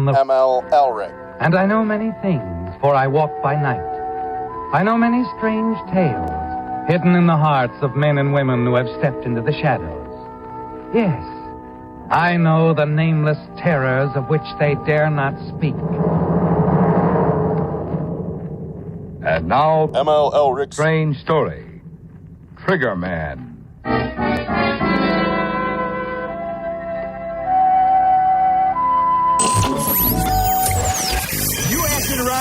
on the Elrick. And I know many things, for I walk by night. I know many strange tales, hidden in the hearts of men and women who have stepped into the shadows. Yes, I know the nameless terrors of which they dare not speak. And now, Elrick's strange story, Trigger Man.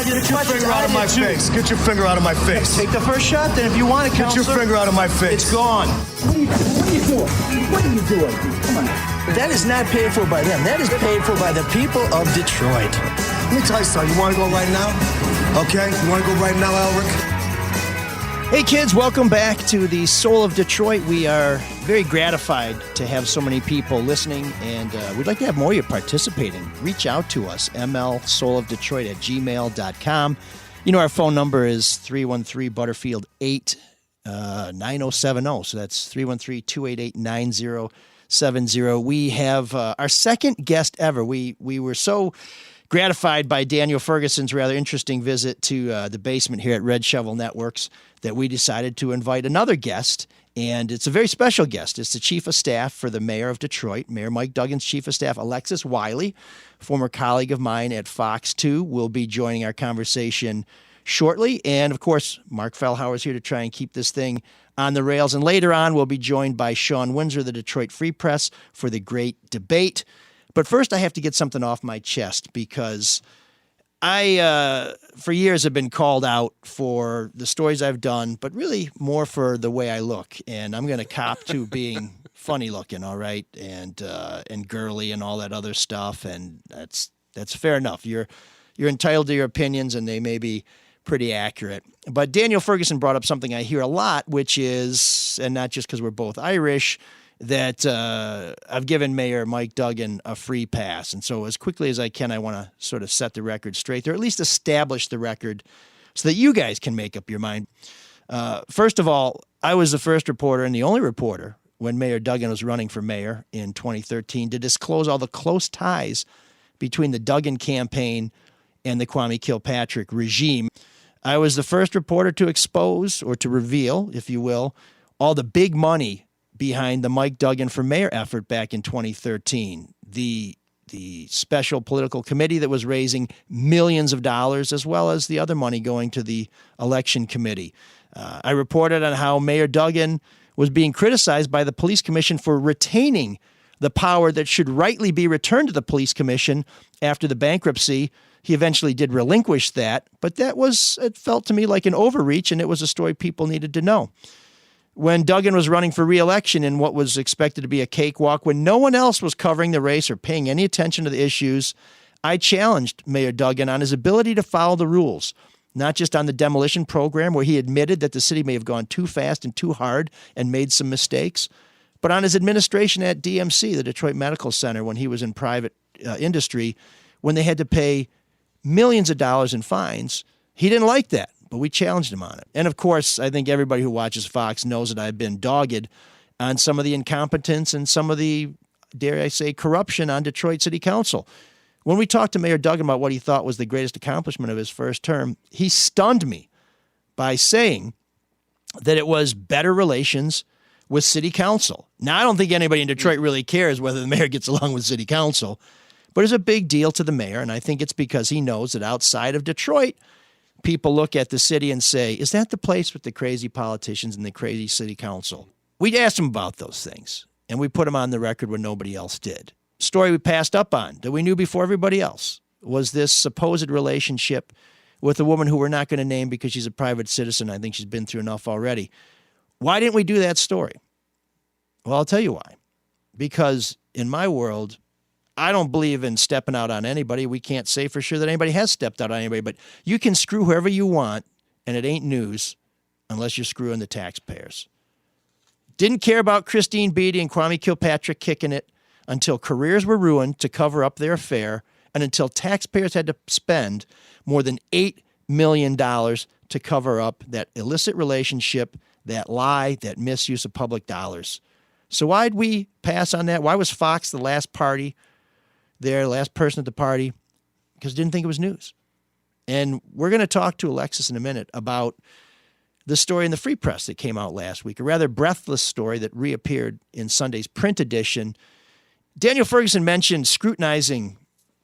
Get your finger out of my face. Get your finger out of my face. Take the first shot, then if you want it, Counselor. Get your finger out of my face. It's gone. What are you doing? What are you doing? Come on. That is not paid for by them. That is paid for by the people of Detroit. Let me tell you something. You want to go right now? Okay? You want to go right now, Elrick? Hey, kids, welcome back to the Soul of Detroit. We are very gratified to have so many people listening, and we'd like to have more of you participating. Reach out to us, mlsoulofdetroit@gmail.com. You know, our phone number is 313-Butterfield-8-9070, so that's 313-288-9070. We have our second guest ever. We were so gratified by Daniel Ferguson's rather interesting visit to the basement here at Red Shovel Networks that we decided to invite another guest, and it's a very special guest. It's the Chief of Staff for the Mayor of Detroit, Mayor Mike Duggan's Chief of Staff, Alexis Wiley, former colleague of mine at Fox 2, will be joining our conversation shortly. And, of course, Marc Fellhauer is here to try and keep this thing on the rails. And later on, we'll be joined by Shawn Windsor, the Detroit Free Press, for the great debate. But first, I have to get something off my chest because I, for years, have been called out for the stories I've done, but really more for the way I look. And I'm going to cop to being funny looking, all right, and girly and all that other stuff. And that's fair enough. You're entitled to your opinions, and they may be pretty accurate. But Daniel Ferguson brought up something I hear a lot, which is, and not just because we're both Irish, that I've given Mayor Mike Duggan a free pass. And so as quickly as I can, I want to sort of set the record straight, or at least establish the record so that you guys can make up your mind. First of all, I was the first reporter and the only reporter when Mayor Duggan was running for mayor in 2013 to disclose all the close ties between the Duggan campaign and the Kwame Kilpatrick regime. I was the first reporter to expose, or to reveal, if you will, all the big money behind the Mike Duggan for Mayor effort back in 2013. The special political committee that was raising millions of dollars, as well as the other money going to the election committee. I reported on how Mayor Duggan was being criticized by the police commission for retaining the power that should rightly be returned to the police commission after the bankruptcy. He eventually did relinquish that, but it felt to me like an overreach, and it was a story people needed to know. When Duggan was running for re-election in what was expected to be a cakewalk, when no one else was covering the race or paying any attention to the issues, I challenged Mayor Duggan on his ability to follow the rules, not just on the demolition program, where he admitted that the city may have gone too fast and too hard and made some mistakes, but on his administration at DMC, the Detroit Medical Center, when he was in private industry, when they had to pay millions of dollars in fines. He didn't like that, but we challenged him on it. And, of course, I think everybody who watches Fox knows that I've been dogged on some of the incompetence and some of the, dare I say, corruption on Detroit City Council. When we talked to Mayor Duggan about what he thought was the greatest accomplishment of his first term, he stunned me by saying that it was better relations with City Council. Now, I don't think anybody in Detroit really cares whether the mayor gets along with City Council, but it's a big deal to the mayor, and I think it's because he knows that outside of Detroit, people look at the city and say, is that the place with the crazy politicians and the crazy city council? We asked him about those things, and we put him on the record when nobody else did. Story we passed up on that we knew before everybody else was this supposed relationship with a woman who we're not going to name because she's a private citizen. I think she's been through enough already. Why didn't we do that story? Well, I'll tell you why. Because in my world, I don't believe in stepping out on anybody. We can't say for sure that anybody has stepped out on anybody, but you can screw whoever you want, and it ain't news unless you're screwing the taxpayers. Didn't care about Christine Beatty and Kwame Kilpatrick kicking it until careers were ruined to cover up their affair and until taxpayers had to spend more than $8 million to cover up that illicit relationship, that lie, that misuse of public dollars. So why'd we pass on that? Why was Fox the last party there, last person at the party? because didn't think it was news. And we're going to talk to Alexis in a minute about the story in the Free Press that came out last week, a rather breathless story that reappeared in Sunday's print edition. Daniel Ferguson mentioned scrutinizing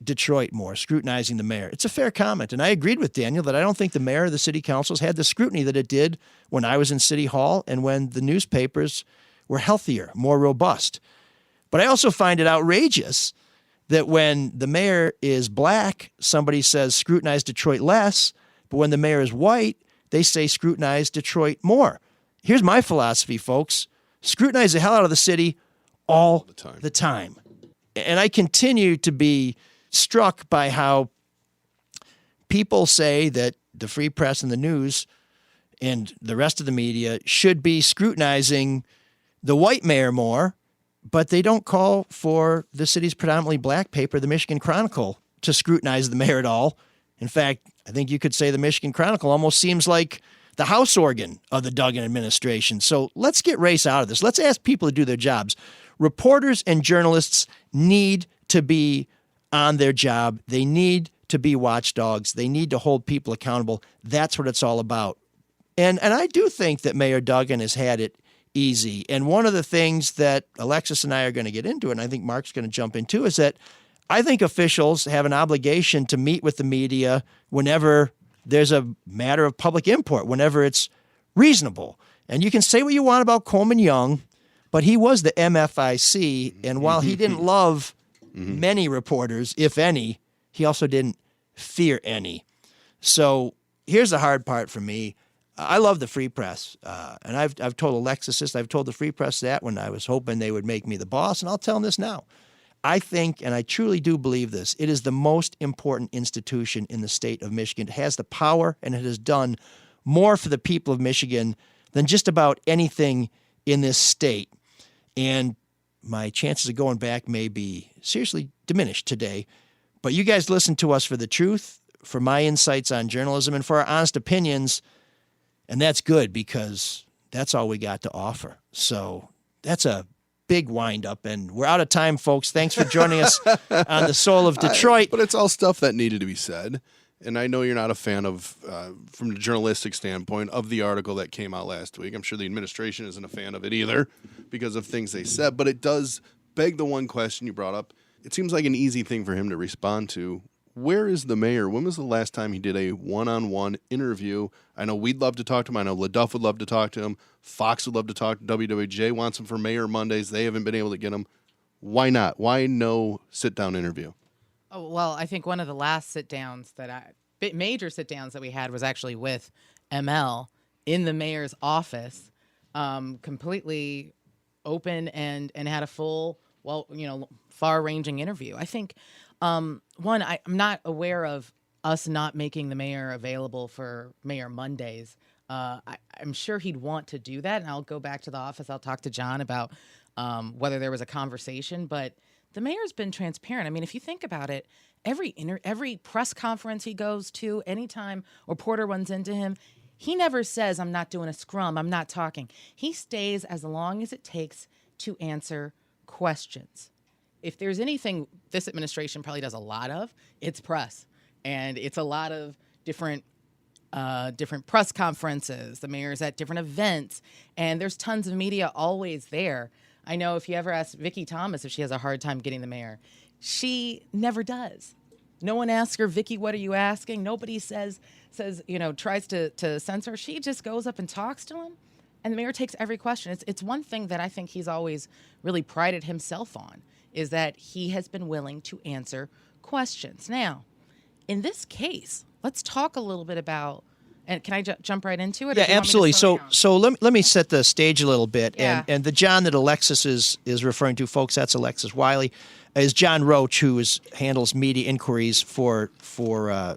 Detroit more, scrutinizing the mayor. It's a fair comment, and I agreed with Daniel that I don't think the mayor or the city councils had the scrutiny that it did when I was in City Hall and when the newspapers were healthier, more robust. But I also find it outrageous that when the mayor is black, somebody says scrutinize Detroit less, but when the mayor is white, they say scrutinize Detroit more. Here's my philosophy, folks. Scrutinize the hell out of the city all the time. And I continue to be struck by how people say that the Free Press and the news and the rest of the media should be scrutinizing the white mayor more, but they don't call for the city's predominantly black paper, the Michigan Chronicle, to scrutinize the mayor at all. In fact, I think you could say the Michigan Chronicle almost seems like the house organ of the Duggan administration. So let's get race out of this. Let's ask people to do their jobs. Reporters and journalists need to be on their job. They need to be watchdogs. They need to hold people accountable. That's what it's all about. And I do think that Mayor Duggan has had it easy. And one of the things that Alexis and I are going to get into, and I think Mark's going to jump into, is that I think officials have an obligation to meet with the media whenever there's a matter of public import, whenever it's reasonable. And you can say what you want about Coleman Young, but he was the MFIC, and while he didn't love many reporters, if any, he also didn't fear any. So here's the hard part for me. I love the Free Press, and I've told Alexis this. I've told the Free Press that when I was hoping they would make me the boss, and I'll tell them this now. I think, and I truly do believe this, it is the most important institution in the state of Michigan. It has the power, and it has done more for the people of Michigan than just about anything in this state. And my chances of going back may be seriously diminished today. But you guys listen to us for the truth, for my insights on journalism, and for our honest opinions. And that's good because that's all we got to offer. So that's a big wind-up, and we're out of time, folks. Thanks for joining us on The Soul of Detroit. But it's all stuff that needed to be said. And I know you're not a fan of, from the journalistic standpoint, of the article that came out last week. I'm sure the administration isn't a fan of it either because of things they said. But it does beg the one question you brought up. It seems like an easy thing for him to respond to. Where is the mayor? When was the last time he did a one-on-one interview? I know we'd love to talk to him. I know LaDuff would love to talk to him. Fox would love to talk to WWJ. Wants him for Mayor Mondays. They haven't been able to get him. Why not? Why no sit-down interview? Oh, well, I think one of the last sit-downs major sit-downs that we had was actually with ML in the mayor's office, completely open and had a full, far-ranging interview. I think, I'm not aware of us not making the mayor available for Mayor Mondays. I'm sure he'd want to do that, and I'll go back to the office. I'll talk to John about whether there was a conversation, but the mayor's been transparent. I mean, if you think about it, every press conference he goes to, anytime a reporter runs into him, he never says, I'm not doing a scrum, I'm not talking. He stays as long as it takes to answer questions. If there's anything this administration probably does a lot of, it's press. And it's a lot of different press conferences. The mayor's at different events. And there's tons of media always there. I know if you ever ask Vicki Thomas if she has a hard time getting the mayor, she never does. No one asks her, Vicki, what are you asking? Nobody says, tries to censor. She just goes up and talks to him. And the mayor takes every question. It's one thing that I think he's always really prided himself on, is that he has been willing to answer questions. Now, in this case, let's talk a little bit about, and can I jump right into it? Yeah, absolutely. So let me set the stage a little bit. Yeah. And the John that Alexis is referring to, folks, that's Alexis Wiley, is John Roach, who handles media inquiries for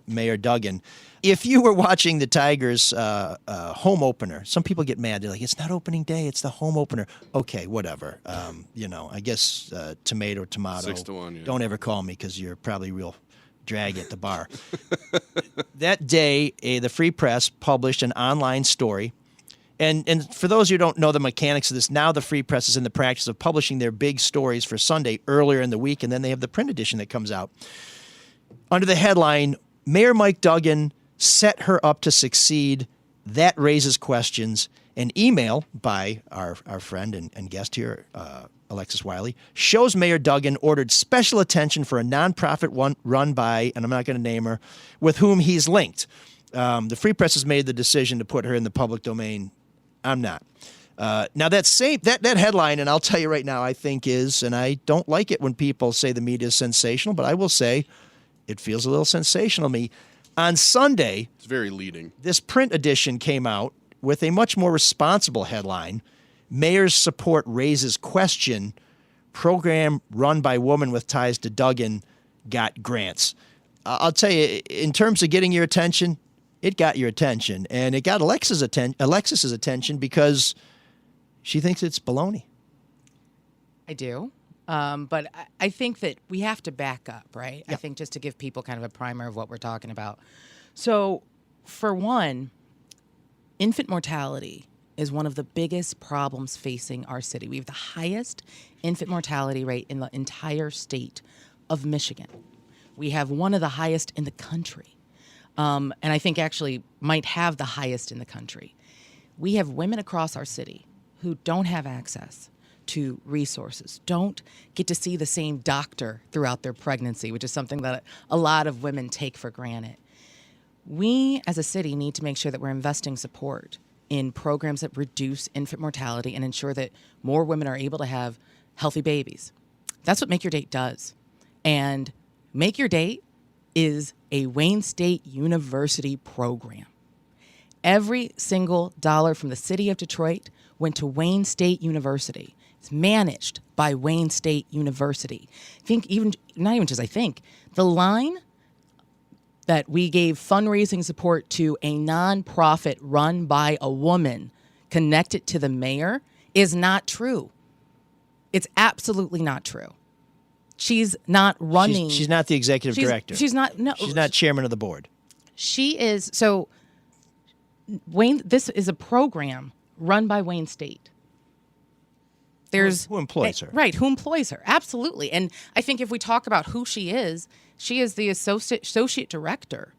Mayor Duggan. If you were watching the Tigers' home opener, some people get mad. They're like, it's not opening day, it's the home opener. Okay, whatever. I guess tomato. 6-1, yeah. Don't ever call me because you're probably real drag at the bar. That day, the Free Press published an online story. And for those who don't know the mechanics of this, now the Free Press is in the practice of publishing their big stories for Sunday earlier in the week, and then they have the print edition that comes out. under the headline, Mayor Mike Duggan set her up to succeed. That raises questions. An email by our friend and guest here, Alexis Wiley, shows Mayor Duggan ordered special attention for a nonprofit run by, and I'm not going to name her, with whom he's linked. The Free Press has made the decision to put her in the public domain. I'm not. Now that headline, and I'll tell you right now, I think is, and I don't like it when people say the media is sensational, but I will say it feels a little sensational to me. On Sunday, It's very leading. this print edition came out with a much more responsible headline. Mayor's support raises question. Program run by woman with ties to Duggan got grants. I'll tell you, in terms of getting your attention, it got your attention. And it got Alexis's attention because she thinks it's baloney. I do. But I think that we have to back up, right? Yeah. I think just to give people kind of a primer of what we're talking about. So, for one, infant mortality is one of the biggest problems facing our city. We have the highest infant mortality rate in the entire state of Michigan. We have one of the highest in the country. And I think actually might have the highest in the country. We have women across our city who don't have access to resources, don't get to see the same doctor throughout their pregnancy, which is something that a lot of women take for granted. We, as a city, need to make sure that we're investing support in programs that reduce infant mortality and ensure that more women are able to have healthy babies. That's what Make Your Date does. And Make Your Date is a Wayne State University program. Every single dollar from the city of Detroit went to Wayne State University. It's managed by Wayne State University. The line that we gave fundraising support to a nonprofit run by a woman connected to the mayor is not true. It's absolutely not true. She's not running. She's not the executive director. She's not. No, she's not chairman of the board. She is. So, Wayne. This is a program run by Wayne State. There's who employs her, right? Who employs her? Absolutely. And I think if we talk about who she is the associate director,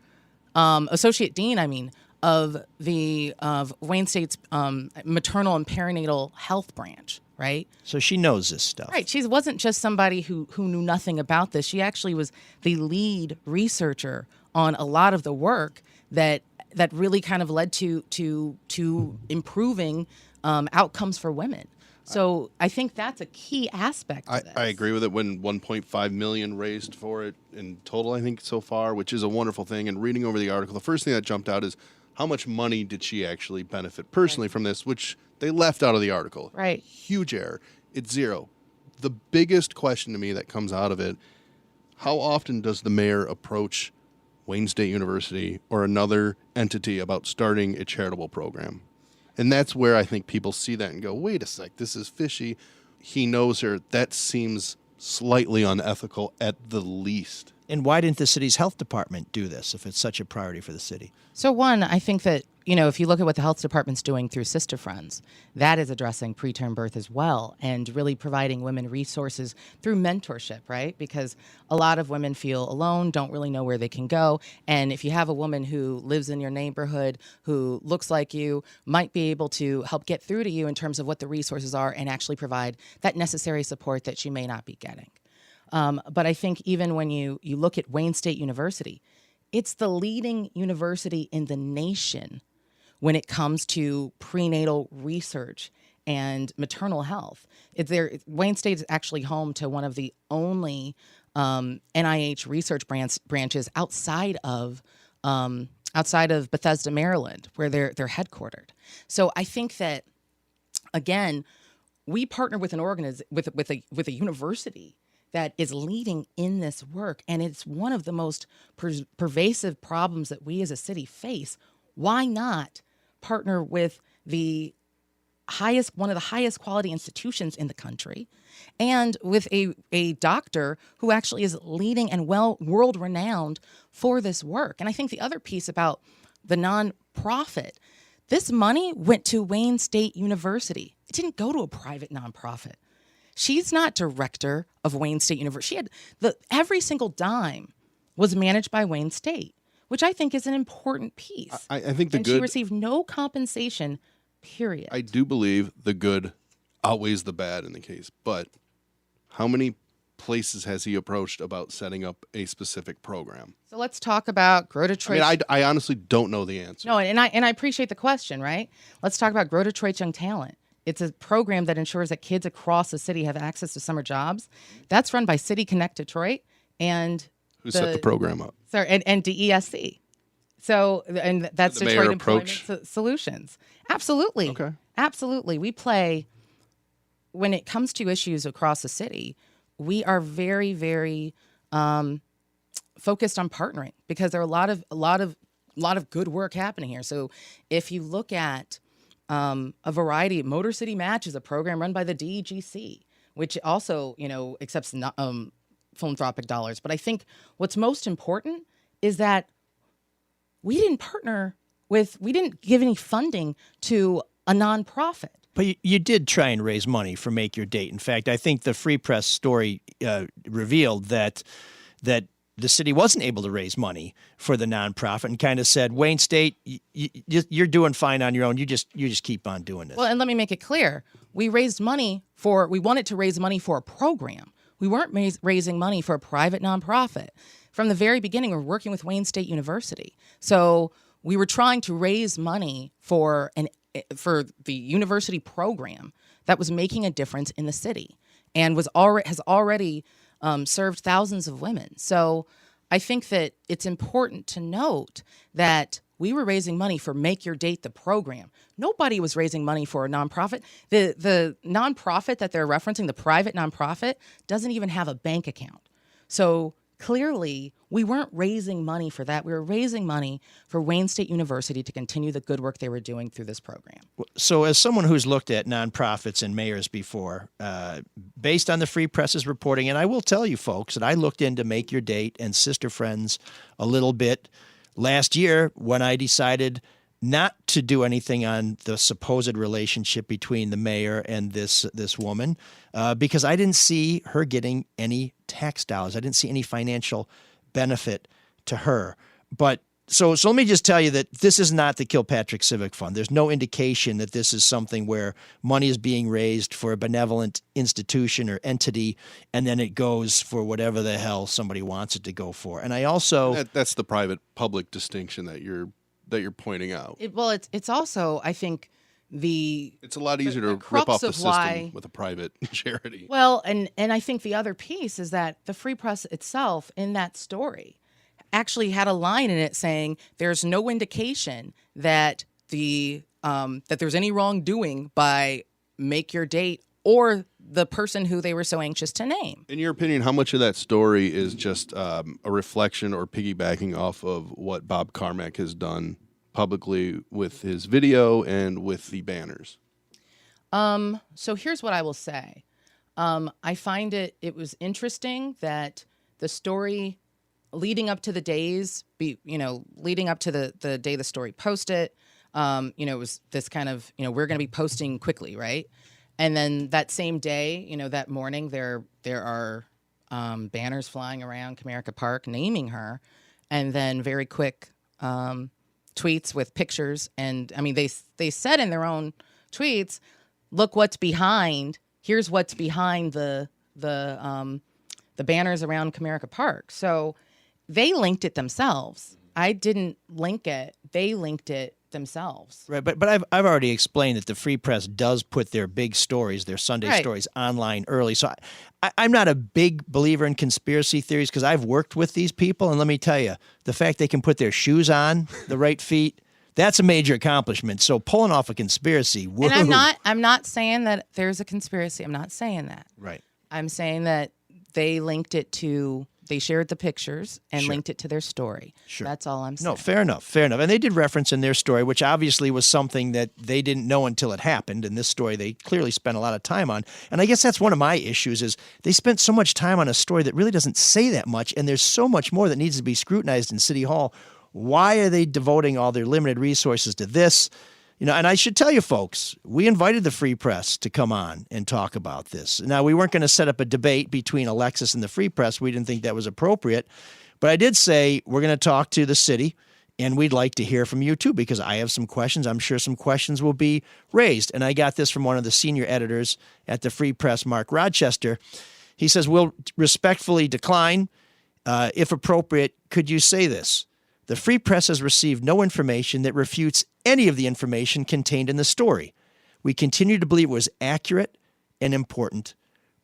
associate dean. Of Wayne State's maternal and perinatal health branch. Right. So she knows this stuff. Right. She wasn't just somebody who knew nothing about this. She actually was the lead researcher on a lot of the work that really kind of led to improving outcomes for women. So I think that's a key aspect of this. I agree with it. When $1.5 million raised for it in total, I think so far, which is a wonderful thing. And reading over the article, the first thing that jumped out is how much money did she actually benefit personally from this, which they left out of the article. Right. Huge error. It's zero. The biggest question to me that comes out of it, how often does the mayor approach Wayne State University or another entity about starting a charitable program? And that's where I think people see that and go, wait a sec, this is fishy. He knows her. That seems slightly unethical at the least. And why didn't the city's health department do this if it's such a priority for the city? So one, I think that, if you look at what the health department's doing through Sister Friends, that is addressing preterm birth as well and really providing women resources through mentorship, right? Because a lot of women feel alone, don't really know where they can go. And if you have a woman who lives in your neighborhood, who looks like you, might be able to help get through to you in terms of what the resources are and actually provide that necessary support that she may not be getting. But I think even when you look at Wayne State University, it's the leading university in the nation when it comes to prenatal research and maternal health. Wayne State is actually home to one of the only NIH research branches outside of Bethesda, Maryland, where they're headquartered. So I think that, again, we partner with with a university that is leading in this work, and it's one of the most pervasive problems that we as a city face. Why not partner with one of the highest quality institutions in the country, and with a doctor who actually is leading and world renowned for this work? And I think the other piece about the nonprofit, this money went to Wayne State University. It didn't go to a private nonprofit. She's not director of Wayne State University. She had every single dime was managed by Wayne State, which I think is an important piece. I think she received no compensation, period. I do believe the good outweighs the bad in the case, but how many places has he approached about setting up a specific program? So let's talk about Grow Detroit. I mean, I honestly don't know the answer. No, and I appreciate the question, right? Let's talk about Grow Detroit's Young Talent. It's a program that ensures that kids across the city have access to summer jobs. That's run by City Connect Detroit and who set the program up? Sorry, and DESC. So, and that's the Detroit mayor Employment Solutions. Absolutely. Okay. Absolutely. We play, when it comes to issues across the city, we are very, very focused on partnering because there are a lot of good work happening here. So if you look at a variety of Motor City Match is a program run by the DEGC, which also, accepts philanthropic dollars. But I think what's most important is that we didn't give any funding to a nonprofit. But you did try and raise money for Make Your Date. In fact, I think the Free Press story revealed that the city wasn't able to raise money for the nonprofit and kind of said, Wayne State, you're doing fine on your own. You just keep on doing this. Well, and let me make it clear. We wanted to raise money for a program. We weren't raising money for a private nonprofit. From the very beginning, we're working with Wayne State University. So we were trying to raise money for the university program that was making a difference in the city and has already served thousands of women. So I think that it's important to note that we were raising money for Make Your Date, the program. Nobody was raising money for a nonprofit. The nonprofit that they're referencing, the private nonprofit, doesn't even have a bank account. So clearly, we weren't raising money for that. We were raising money for Wayne State University to continue the good work they were doing through this program. So as someone who's looked at nonprofits and mayors before, based on the Free Press's reporting, and I will tell you folks that I looked into Make Your Date and Sister Friends a little bit last year when I decided not to do anything on the supposed relationship between the mayor and this woman because I didn't see her getting any tax dollars. I didn't see any financial benefit to her. But so let me just tell you that this is not the Kilpatrick Civic Fund. There's no indication that this is something where money is being raised for a benevolent institution or entity, and then it goes for whatever the hell somebody wants it to go for. And I also that's the private-public distinction that you're pointing out. It's also, I think, it's a lot easier to rip off the system with a private charity. Well, and I think the other piece is that the Free Press itself in that story actually had a line in it saying there's no indication that that there's any wrongdoing by Make Your Date or the person who they were so anxious to name. In your opinion, how much of that story is just a reflection or piggybacking off of what Bob Carmack has done publicly with his video and with the banners? So here's what I will say. I find it was interesting that the story leading up to the days, leading up to the day the story posted, it was this kind of, we're going to be posting quickly, right? And then that same day, that morning, there are banners flying around Comerica Park naming her, and then very quick tweets with pictures. And I mean, they said in their own tweets, "Look what's behind. Here's what's behind the banners around Comerica Park." So they linked it themselves. I didn't link it. They linked it themselves. Right, but I've already explained that the Free Press does put their big stories, their Sunday stories, online early. So I'm not a big believer in conspiracy theories because I've worked with these people, and let me tell you, the fact they can put their shoes on the right feet, that's a major accomplishment. So pulling off a conspiracy, woo. And I'm not saying that there's a conspiracy. I'm not saying that. Right. I'm saying that they linked it to. They shared the pictures and linked it to their story. Sure. That's all I'm saying. No, fair enough. And they did reference in their story, which obviously was something that they didn't know until it happened. And this story they clearly spent a lot of time on. And I guess that's one of my issues is they spent so much time on a story that really doesn't say that much. And there's so much more that needs to be scrutinized in City Hall. Why are they devoting all their limited resources to this? And I should tell you, folks, we invited the Free Press to come on and talk about this. Now, we weren't going to set up a debate between Alexis and the Free Press. We didn't think that was appropriate. But I did say we're going to talk to the city, and we'd like to hear from you too, because I have some questions. I'm sure some questions will be raised. And I got this from one of the senior editors at the Free Press, Mark Rochester. He says, we'll respectfully decline. If appropriate, could you say this? The Free Press has received no information that refutes any of the information contained in the story. We continue to believe it was accurate and important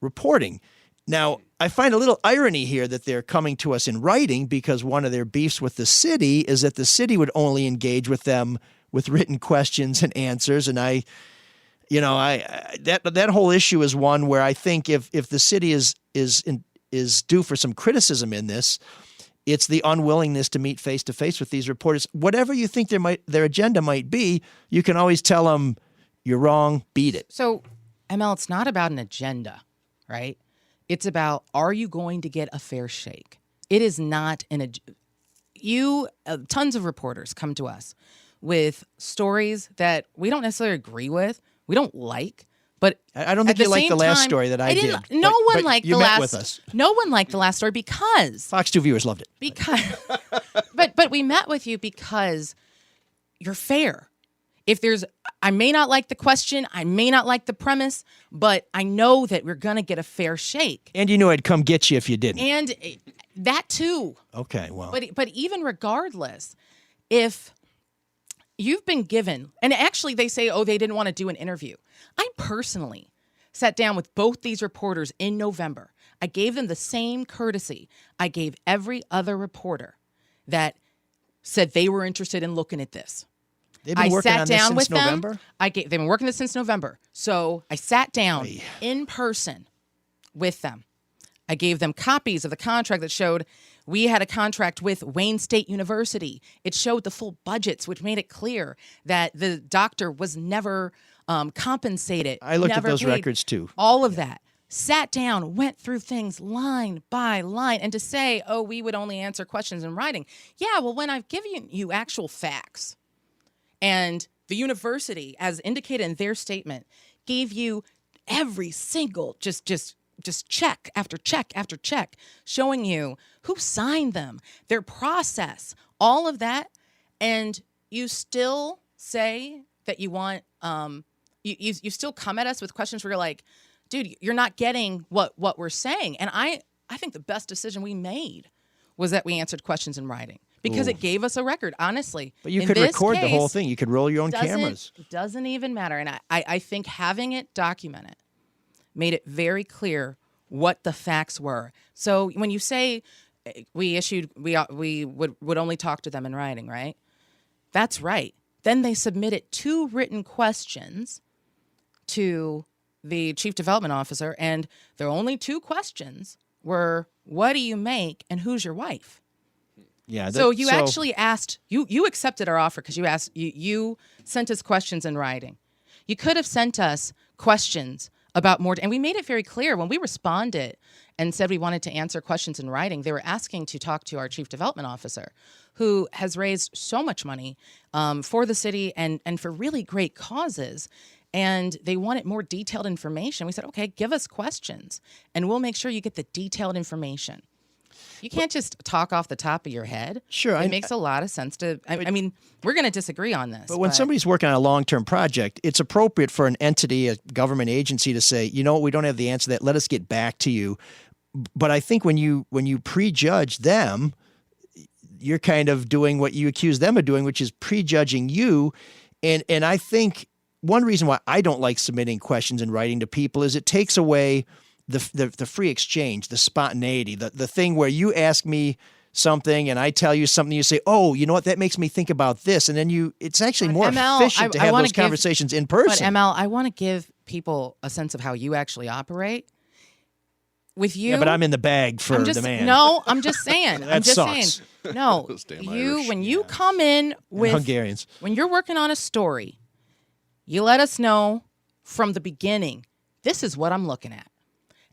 reporting. Now, I find a little irony here that they're coming to us in writing, because one of their beefs with the city is that the city would only engage with them with written questions and answers. And that whole issue is one where I think if the city is due for some criticism in this, it's the unwillingness to meet face to face with these reporters. Whatever you think their agenda might be, you can always tell them you're wrong, beat it. So, ML, it's not about an agenda, right? It's about, are you going to get a fair shake? It is not tons of reporters come to us with stories that we don't necessarily agree with, we don't like, but I don't think you liked the last story that I did. No one liked the last. With us. No one liked the last story because Fox 2 viewers loved it. Because, but we met with you because you're fair. I may not like the question, I may not like the premise, but I know that we're going to get a fair shake. And you knew I'd come get you if you didn't. And that too. Okay, well. But even regardless, if you've been given, and actually they say, they didn't want to do an interview. I personally sat down with both these reporters in November. I gave them the same courtesy I gave every other reporter that said they were interested in looking at this. They've been working on this since November? They've been working this since November. So I sat down in person with them. I gave them copies of the contract that showed we had a contract with Wayne State University. It showed the full budgets, which made it clear that the doctor was never compensated. I looked at those records too. All of that. Sat down, went through things line by line. And to say, we would only answer questions in writing. Yeah, well, when I've given you actual facts, and the university, as indicated in their statement, gave you every single just check after check after check, showing you who signed them, their process, all of that, and you still say that you want you still come at us with questions where you're like, dude, you're not getting what we're saying. And I think the best decision we made was that we answered questions in writing. Because it gave us a record, honestly. But you could record the whole thing. You could roll your own cameras. It doesn't even matter. And I think having it documented made it very clear what the facts were. So when you say we would only talk to them in writing, right? That's right. Then they submitted 2 written questions to the chief development officer, and their only 2 questions were, what do you make and who's your wife? Yeah. So you actually asked, you accepted our offer because you sent us questions in writing. You could have sent us questions about more, and we made it very clear when we responded and said we wanted to answer questions in writing. They were asking to talk to our chief development officer, who has raised so much money for the city and for really great causes. And they wanted more detailed information. We said, okay, give us questions, and we'll make sure you get the detailed information. You can't just talk off the top of your head. Sure. It makes a lot of sense to, I mean, we're going to disagree on this. But when somebody's working on a long-term project, it's appropriate for an entity, a government agency to say, you know what, we don't have the answer to that. Let us get back to you. But I think when you prejudge them, you're kind of doing what you accuse them of doing, which is prejudging you. And I think one reason why I don't like submitting questions in writing to people is it takes away the free exchange, the spontaneity, the thing where you ask me something and I tell you something, you say, oh, you know what, that makes me think about this. And then it's actually more efficient to have those conversations in person. But ML, I want to give people a sense of how you actually operate. With you, yeah, but I'm in the bag for the man. No, I'm just saying. That sucks. No, when you come in with Hungarians, when you're working on a story, you let us know from the beginning. This is what I'm looking at.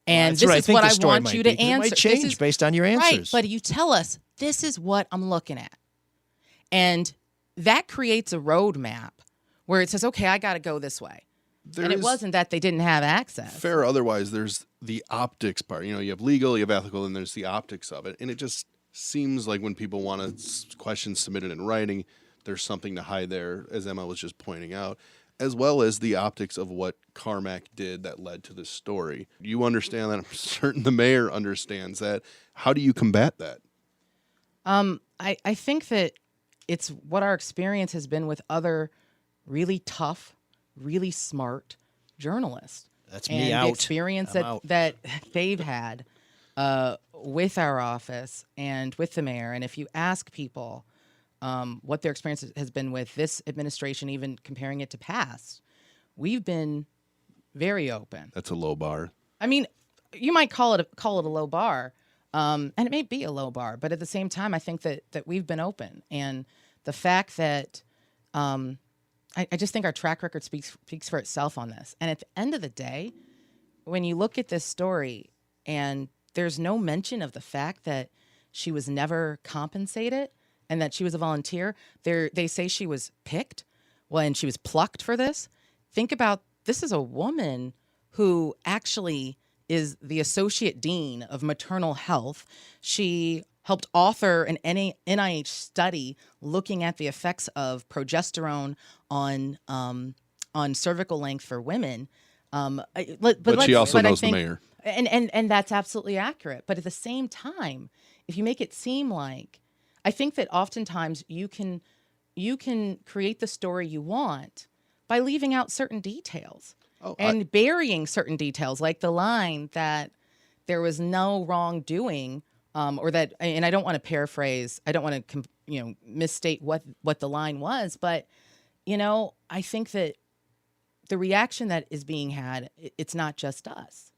And this is what I want you to answer. It might change based on your answers. Right, but you tell us, this is what I'm looking at. And that creates a roadmap where it says, okay, I got to go this way. And it wasn't that they didn't have access. Fair otherwise, there's the optics part. You know, you have legal, you have ethical, and there's the optics of it. And it just seems like when people want questions submitted in writing, there's something to hide there, as Emma was just pointing out, as well as the optics of what Carmack did that led to this story. You understand that. I'm certain the mayor understands that. How do you combat that? I think that it's what our experience has been with other really tough, really smart journalists. That's and me the out. experience I'm that out. that they've had with our office and with the mayor. And if you ask people what their experience has been with this administration, even comparing it to past, we've been very open. That's a low bar. I mean, you might call it a low bar, and it may be a low bar, but at the same time, I think that we've been open, and the fact that I just think our track record speaks for itself on this. And at the end of the day, when you look at this story, and there's no mention of the fact that she was never compensated and that she was a volunteer. They say she was picked, and she was plucked for this. Think about, this is a woman who actually is the associate dean of maternal health. She helped author an NIH study looking at the effects of progesterone on cervical length for women. But she also knows the mayor. And that's absolutely accurate. But at the same time, if you make it seem like, I think that oftentimes you can create the story you want by leaving out certain details and burying certain details, like the line that there was no wrongdoing, or that, and I don't want to paraphrase, I don't want to misstate what the line was, but I think that the reaction that is being had, it's not just us.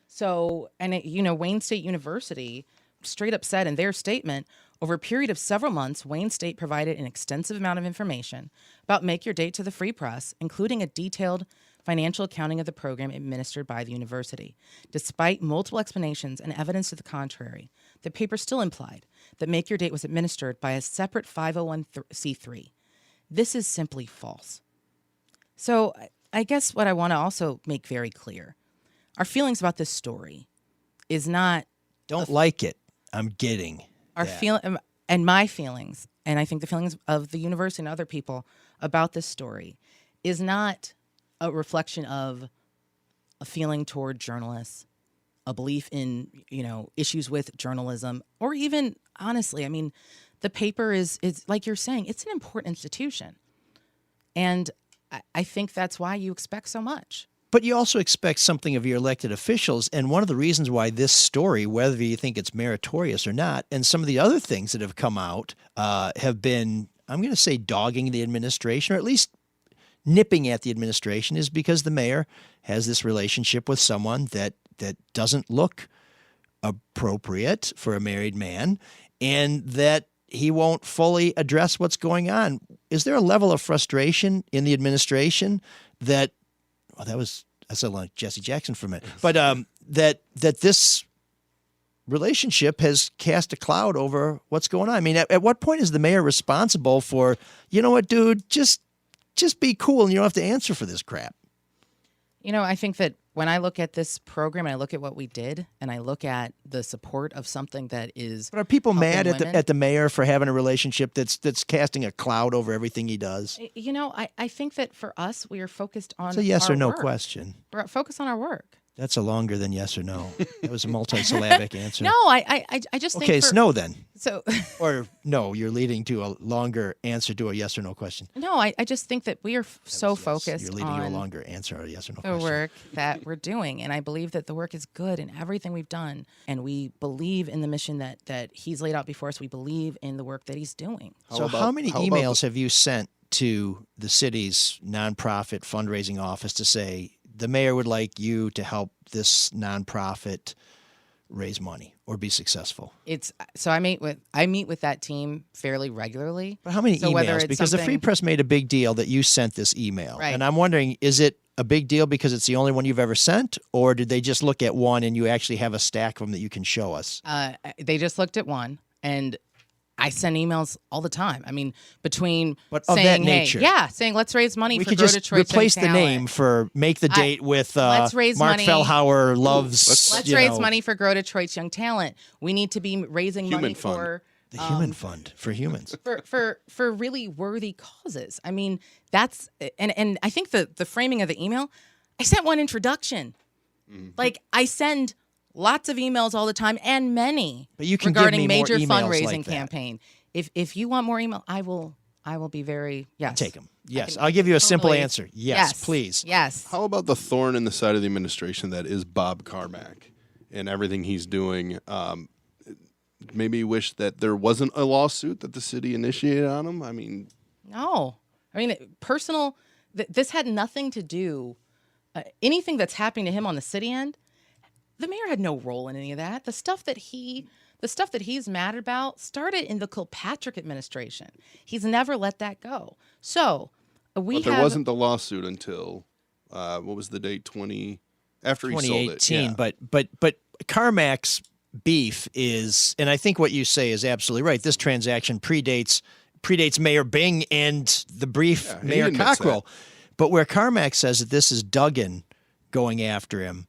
So, and Wayne State University straight up said in their statement, over a period of several months, Wayne State provided an extensive amount of information about Make Your Date to the free press, including a detailed financial accounting of the program administered by the university. Despite multiple explanations and evidence to the contrary, the paper still implied that Make Your Date was administered by a separate 501c3. This is simply false. So I guess what I want to also make very clear, our feelings about this story is not... Don't like it. I'm getting our feeling and my feelings, and I think the feelings of the university and other people about this story is not a reflection of a feeling toward journalists, a belief in, issues with journalism, or even, honestly, I mean, the paper is like you're saying, it's an important institution. And I think that's why you expect so much. But you also expect something of your elected officials, and one of the reasons why this story, whether you think it's meritorious or not, and some of the other things that have come out have been, I'm going to say, dogging the administration, or at least nipping at the administration, is because the mayor has this relationship with someone that doesn't look appropriate for a married man, and that he won't fully address what's going on. Is there a level of frustration in the administration that... Well, I sound like Jesse Jackson for a minute. But that this relationship has cast a cloud over what's going on. I mean, at what point is the mayor responsible for, you know what, dude, just be cool and you don't have to answer for this crap? I think that when I look at this program and I look at what we did and I look at the support of something that is... But are people mad at the mayor for having a relationship that's casting a cloud over everything he does? I think that for us, we are focused on It's a yes our or no work. Question. We're focused on our work. That's a longer than yes or no. That was a multisyllabic answer. No, I just think... Okay, it's no then. So... Or no, you're leading to a longer answer to a yes or no question. No, I just think that we are so focused You're leading on to a longer answer or a yes or no the question. work that we're doing. And I believe that the work is good in everything we've done. And we believe in the mission that he's laid out before us. We believe in the work that he's doing. How many emails have you sent to the city's nonprofit fundraising office to say, the mayor would like you to help this nonprofit raise money or be successful? I meet with that team fairly regularly. But how many emails? Because the Free Press made a big deal that you sent this email. Right. And I'm wondering, is it a big deal because it's the only one you've ever sent, or did they just look at one and you actually have a stack of them that you can show us? They just looked at one, and I send emails all the time. I mean, between but of saying, that nature. saying let's raise money we for could Grow just Detroit's replace the talent. name for Make the Date with let's raise Marc money. Fellhauer loves. Let's raise money for Grow Detroit's young talent. We need to be raising Human money fund. for The human fund for humans. for really worthy causes. I mean, that's and I think the framing of the email, I sent one introduction. Like I send lots of emails all the time and many But you can regarding give me more major emails fundraising like that. campaign. If you want more email, I will be very yes. Take them. Yes. can I'll give you a simple totally- answer. Yes, please. Yes. How about the thorn in the side of the administration that is Bob Carmack and everything he's doing? Maybe you wish that there wasn't a lawsuit that the city initiated on him. I mean, No. I mean, personal, this had nothing to do, anything that's happening to him on the city end, the mayor had no role in any of that. The stuff that he's mad about started in the Kilpatrick administration. He's never let that go. So but there wasn't the lawsuit until, what was the date, after he sold it. 2018. Yeah. But Carmack's beef is, and I think what you say is absolutely right. This transaction predates Mayor Bing and the brief he Mayor admits Cockrell. But where Carmack says that this is Duggan going after him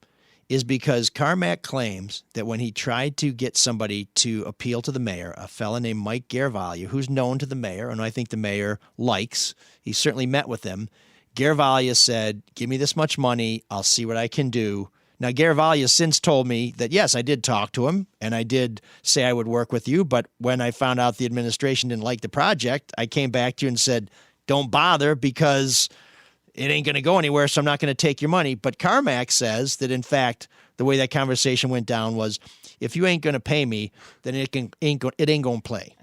is because Carmack claims that when he tried to get somebody to appeal to the mayor, a fellow named Mike Garvalia, who's known to the mayor, and I think the mayor likes, he certainly met with him. Garvalia said, give me this much money, I'll see what I can do. Now, Garvalia has since told me that, yes, I did talk to him, and I did say I would work with you, but when I found out the administration didn't like the project, I came back to you and said, don't bother because it ain't going to go anywhere, so I'm not going to take your money. But Carmack says that, in fact, the way that conversation went down was, if you ain't going to pay me, then it ain't going to play.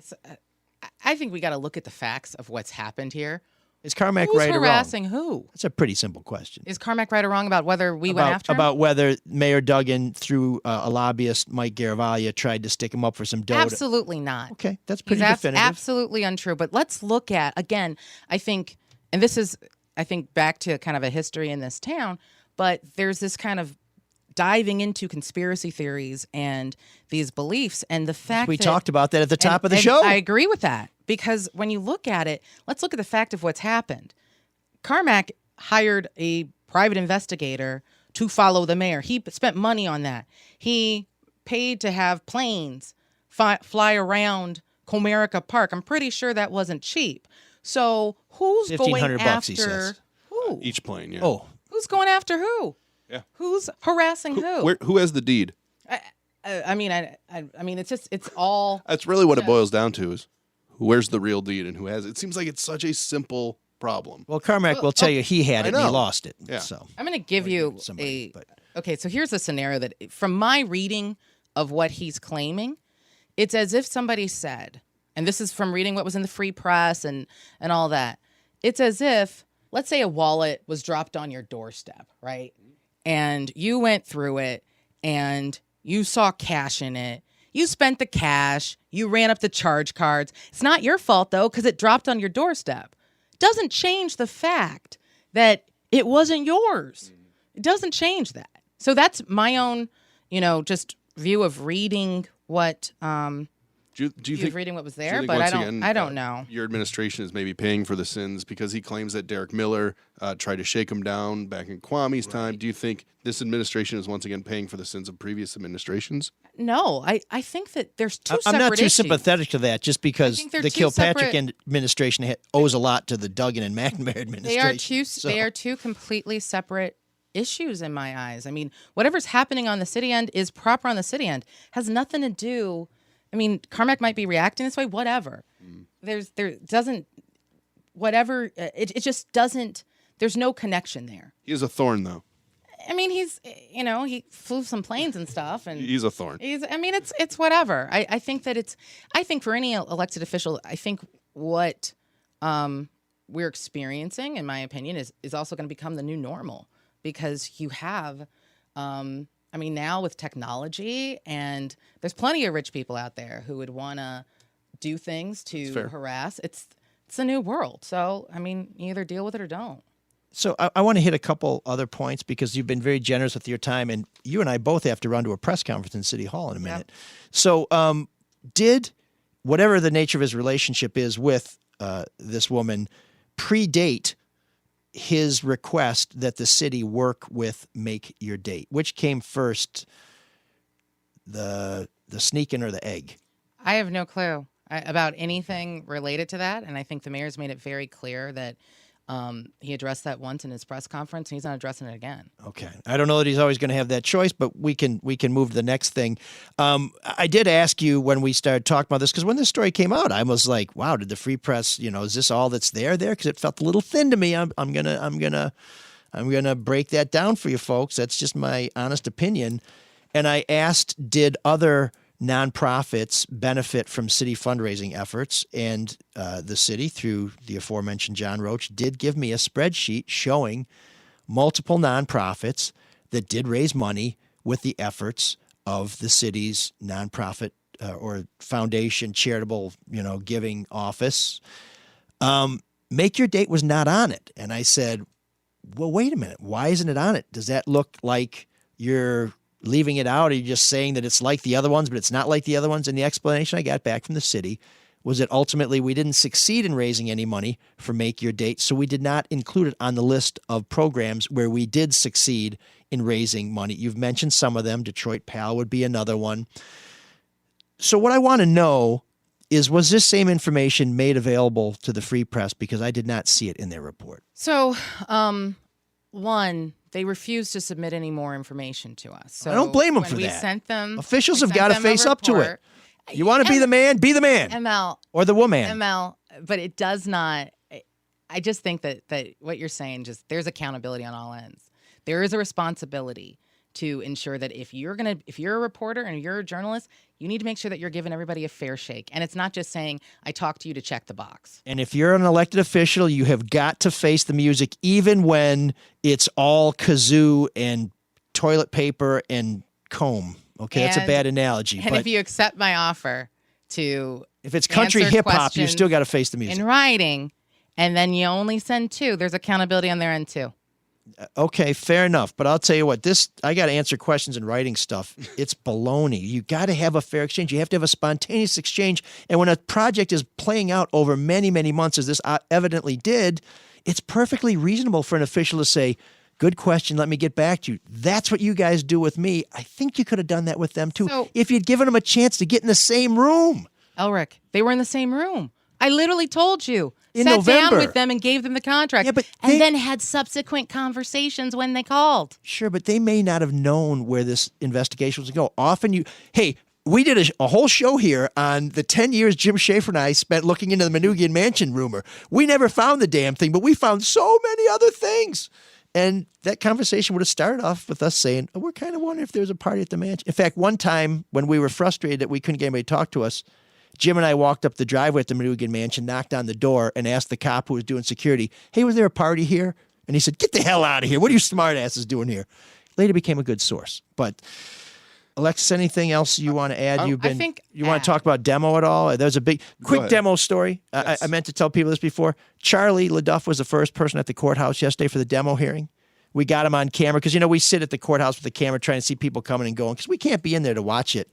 I think we got to look at the facts of what's happened here. Is Carmack Who's right or wrong? harassing who? That's a pretty simple question. Is Carmack right or wrong about whether we went after him? About whether Mayor Duggan, through a lobbyist, Mike Garvalia, tried to stick him up for some dough. Absolutely not. Okay, that's pretty He's definitive. absolutely untrue. But let's look at, again, I think, and this is, I think, back to kind of a history in this town, but there's this kind of diving into conspiracy theories and these beliefs and the fact We that, talked about that at the top of the and show. I agree with that because when you look at it, let's look at the fact of what's happened. Carmack hired a private investigator to follow the mayor. He spent money on that. He paid to have planes fly around Comerica Park. I'm pretty sure that wasn't cheap. So who's going $1,500 after he says. who? Each plane, yeah. Oh, Who's going after who? Yeah. Who's harassing who? Who has the deed? I mean, it's all. That's really what it boils down to is where's the real deed and who has it. It seems like it's such a simple problem. well, Carmack will tell you he had it and he know. lost it. Yeah. So I'm going to give you somebody, but- Okay, so here's a scenario that, from my reading of what he's claiming, it's as if somebody said, and this is from reading what was in the Free Press and all that. It's as if, let's say, a wallet was dropped on your doorstep, right? And you went through it, and you saw cash in it. You spent the cash. You ran up the charge cards. It's not your fault, though, because it dropped on your doorstep. Doesn't change the fact that it wasn't yours. It doesn't change that. So that's my own, just view of reading what Do you think reading what was do you there, think but once I don't know. Your administration is maybe paying for the sins because he claims that Derek Miller tried to shake him down back in Kwame's time. Do you think this administration is once again paying for the sins of previous administrations? No, I think that there's two I'm separate not too issues. sympathetic to that just because think they're the two Kilpatrick separate- administration owes a lot to the Duggan and McNamara administration. They are two completely separate issues in my eyes. I mean, whatever's happening on the city end is proper on the city end. Has nothing to do. I mean, Carmack might be reacting this way, whatever. It just doesn't, there's no connection there. He is a thorn, though. I mean, he flew some planes and stuff, and He's a thorn. it's whatever. I think for any elected official, I think what we're experiencing, in my opinion, is also going to become the new normal because you have, now with technology, and there's plenty of rich people out there who would want to do things to harass. It's a new world. So, you either deal with it or don't. So I want to hit a couple other points because you've been very generous with your time, and you and I both have to run to a press conference in City Hall in a minute. So did whatever the nature of his relationship is with this woman predate his request that the city work with Make Your Date? Which came first, the sneaking or the egg? I have no clue. about anything related to that. And I think the mayor's made it very clear that he addressed that once in his press conference, and he's not addressing it again. Okay. I don't know that he's always going to have that choice, but we can move to the next thing. I did ask you when we started talking about this, because when this story came out, I was like, wow, did the Free Press, is this all that's there? Because it felt a little thin to me. I'm gonna break that down for you folks. That's just my honest opinion. And I asked, did other nonprofits benefit from city fundraising efforts? And the city, through the aforementioned John Roach, did give me a spreadsheet showing multiple nonprofits that did raise money with the efforts of the city's nonprofit or foundation charitable, giving office. Make Your Date was not on it. And I said, well, wait a minute. Why isn't it on it? Does that look like you're leaving it out? Or are you just saying that it's like the other ones, but it's not like the other ones? And the explanation I got back from the city was that ultimately we didn't succeed in raising any money for Make Your Date, so we did not include it on the list of programs where we did succeed in raising money. You've mentioned some of them. Detroit PAL would be another one. So what I want to know is, was this same information made available to the Free Press? Because I did not see it in their report. So, one, they refused to submit any more information to us. So I don't blame them for when that. we sent them, officials have got to face up to it. You want to be the man, be the man. ML. Or the woman. ML. But it does not. I just think that what you're saying, there's accountability on all ends. There is a responsibility to ensure that if you're a reporter and you're a journalist, you need to make sure that you're giving everybody a fair shake. And it's not just saying, I talked to you to check the box. And if you're an elected official, you have got to face the music, even when it's all kazoo and toilet paper and comb. Okay, that's a bad analogy. And if you accept my offer to if it's country hip-hop, you still got to face the music. In writing, and then you only send 2, there's accountability on their end too. Okay, fair enough. But I'll tell you what, I got to answer questions and writing stuff. It's baloney. You got to have a fair exchange. You have to have a spontaneous exchange. And when a project is playing out over many, many months, as this evidently did, it's perfectly reasonable for an official to say, good question, let me get back to you. That's what you guys do with me. I think you could have done that with them too, if you'd given them a chance to get in the same room. Elrick, they were in the same room. I literally told you. In Sat November. down with them and gave them the contract, and then had subsequent conversations when they called. Sure, but they may not have known where this investigation was going to go. Often we did a whole show here on the 10 years Jim Schaefer and I spent looking into the Manoogian Mansion rumor. We never found the damn thing, but we found so many other things. And that conversation would have started off with us saying, we're kind of wondering if there's a party at the mansion. In fact, one time when we were frustrated that we couldn't get anybody to talk to us, Jim and I walked up the driveway at the Manoogian Mansion, knocked on the door, and asked the cop who was doing security, hey, was there a party here? And he said, get the hell out of here. What are you smartasses doing here? Later became a good source. But, Alexis, anything else you want to add? You want to talk about demo at all? There's a quick demo story. Yes. I meant to tell people this before. Charlie LaDuff was the first person at the courthouse yesterday for the demo hearing. We got him on camera because, we sit at the courthouse with the camera trying to see people coming and going because we can't be in there to watch it.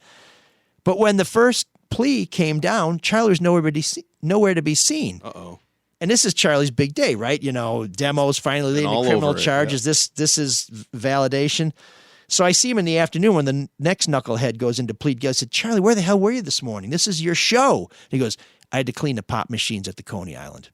But when the first plea came down, Charlie was nowhere to be seen. Uh-oh. And this is Charlie's big day, right? Demos finally leading to criminal charges. Yeah. This is validation. So I see him in the afternoon when the next knucklehead goes into plead. I said, Charlie, where the hell were you this morning? This is your show. And he goes, I had to clean the pop machines at the Coney Island.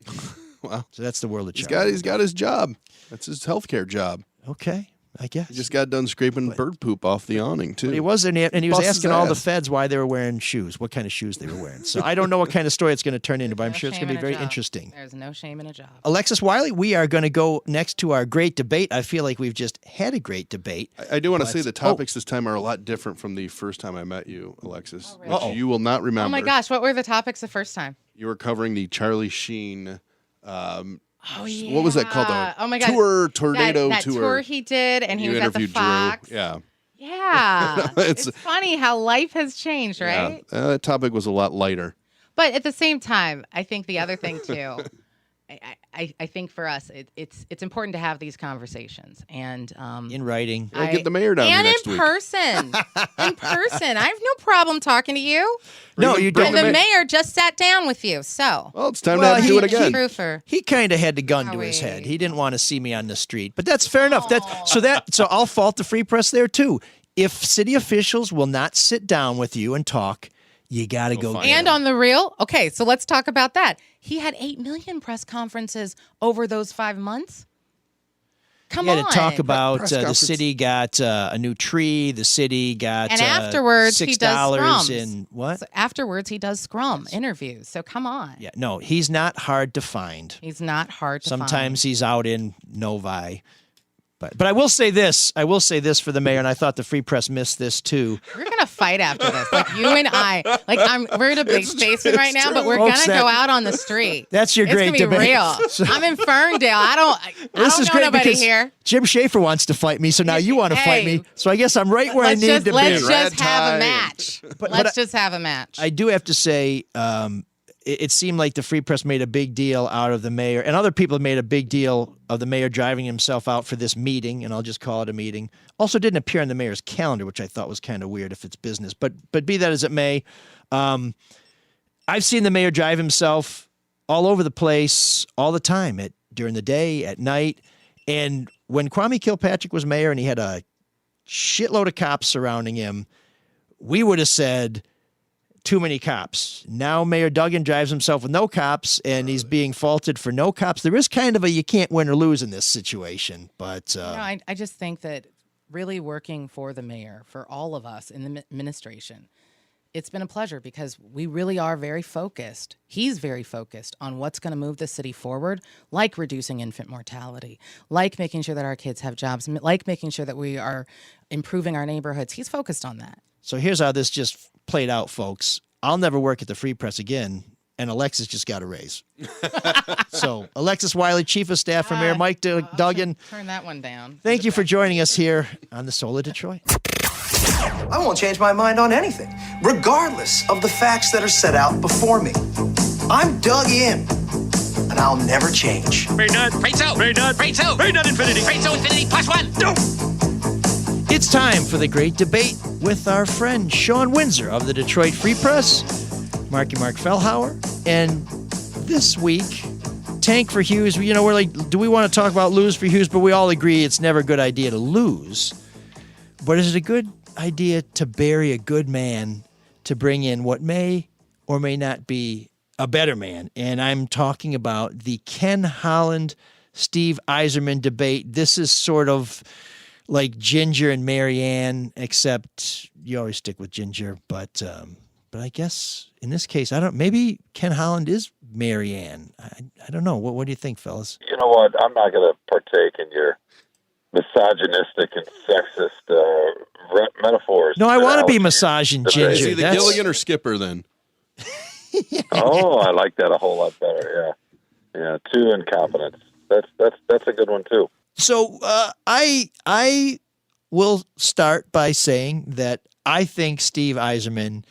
Wow. So that's the world of Charlie. He's got his job. That's his healthcare job. Okay. I guess. He just got done scraping bird poop off the awning, too. But he was in, and he was asking all the feds why they were wearing shoes, what kind of shoes they were wearing. So I don't know what kind of story it's going to turn into, but I'm sure it's going to be very interesting. There's no shame in a job. Alexis Wiley, we are going to go next to our great debate. I feel like we've just had a great debate. I do want to say the topics this time are a lot different from the first time I met you, Alexis, which you will not remember. Oh, my gosh. What were the topics the first time? You were covering the Charlie Sheen Oh, yeah. What was that called? Oh, my God. Tornado that tour. tour he did, and he was at the Fox. Drew. Yeah. Yeah. It's funny how life has changed, right? Yeah. That topic was a lot lighter. But at the same time, I think the other thing, too, I think for us, it's important to have these conversations. And in writing. Get the mayor down here next week. And in person. I have no problem talking to you. No, you don't. And the mayor just sat down with you, so. Well, it's time to have to do it again. He kind of had the gun to his head. He didn't want to see me on the street. But that's fair enough. So I'll fault the Free Press there, too. If city officials will not sit down with you and talk, You got to go. And on the real, okay, so let's talk about that. He had 8 million press conferences over those 5 months. Come on. To talk about the city got a new tree. The city got and afterwards $6 he does scrums. in what? So afterwards he does scrum interviews. So come on. Yeah, no, he's not hard to find. He's not hard to find. Sometimes he's out in Novi. But I will say this. I will say this for the mayor, and I thought the Free Press missed this too. We're gonna fight after this, like you and I. Like we're in a big basement right now, but we're gonna go out on the street. That's your great debate. It's gonna be real. So, I'm in Ferndale. I don't know nobody here. Jim Schaefer wants to fight me, so now you want to fight me. So I guess I'm right where I need to be. Let's just have a match. Let's just have a match. I do have to say, it seemed like the Free Press made a big deal out of the mayor, and other people have made a big deal of the mayor driving himself out for this meeting, and I'll just call it a meeting. Also didn't appear on the mayor's calendar, which I thought was kind of weird if it's business. But be that as it may, I've seen the mayor drive himself all over the place all the time, during the day, at night. And when Kwame Kilpatrick was mayor and he had a shitload of cops surrounding him, we would have said, too many cops. Now Mayor Duggan drives himself with no cops, and he's being faulted for no cops. There is kind of a you can't win or lose in this situation. But I just think that really working for the mayor, for all of us in the administration, it's been a pleasure because we really are very focused. He's very focused on what's going to move the city forward, like reducing infant mortality, like making sure that our kids have jobs, like making sure that we are improving our neighborhoods. He's focused on that. So here's how this just played out, folks. I'll never work at the Free Press again, and Alexis just got a raise. So Alexis Wiley, Chief of Staff for Mayor Mike Duggan. Turn that one down. Thank you for joining us here on the Soul of Detroit. I won't change my mind on anything, regardless of the facts that are set out before me. I'm dug in, and I'll never change. Very none. Very so. Very none. Very so. Very none infinity. Very so infinity plus one. No. It's time for the great debate with our friend Shawn Windsor of the Detroit Free Press, Marc Fellhauer, and this week, Tank for Hughes. You know, we're like, do we want to talk about lose for Hughes? But we all agree it's never a good idea to lose. But is it a good idea to bury a good man to bring in what may or may not be a better man? And I'm talking about the Ken Holland, Steve Yzerman debate. This is sort of like Ginger and Marianne, except you always stick with Ginger. But I guess in this case, maybe Ken Holland is Marianne. I don't know. What do you think, fellas? You know what? I'm not going to partake in your misogynistic and sexist metaphors. No, I want to be massaging Ginger. Is he the Gilligan or Skipper then? Oh, I like that a whole lot better. Yeah, two incompetence. That's a good one too. So I will start by saying that I think Steve Yzerman